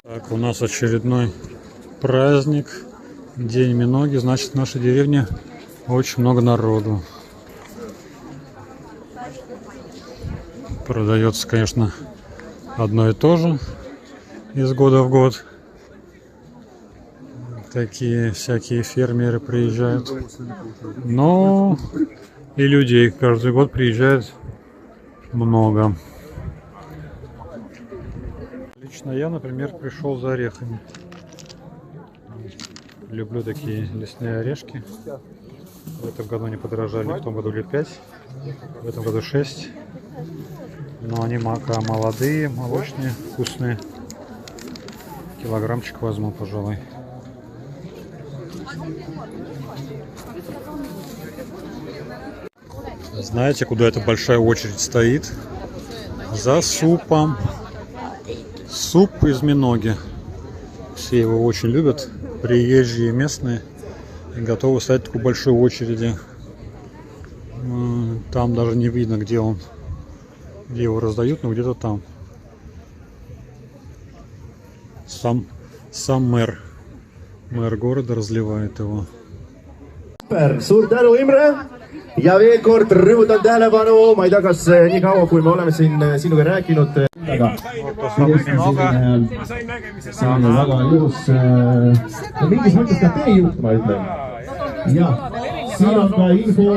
Так, у нас очередной праздник, День Миноги, значит, в нашей деревне очень много народу. Продается, конечно, одно и то же из года в год. Такие всякие фермеры приезжают. Но и людей каждый год приезжает много. Лично я, например, пришел за орехами. Люблю такие лесные орешки. В этом году они подорожали, в том году лет 5, в этом году 6. Но они молодые, молочные, вкусные. Килограммчик возьму, пожалуй. Знаете, куда эта большая очередь стоит? За супом. Суп из миноги. Все его очень любят. Приезжие местные. И готовы стоять в такой большой очереди. Там даже не видно, где он. Где его раздают, но где-то там. Сам мэр goroda разливает его. Suur tänu, Imre! Ja veel kord rõhutan tähelepanu, ma ei tea, kas nii kaua, kui me oleme siin sinuga rääkinud. Selline väga ilus, mingis mõttes ka teejuht, ma ütlen. Ja siin on ka info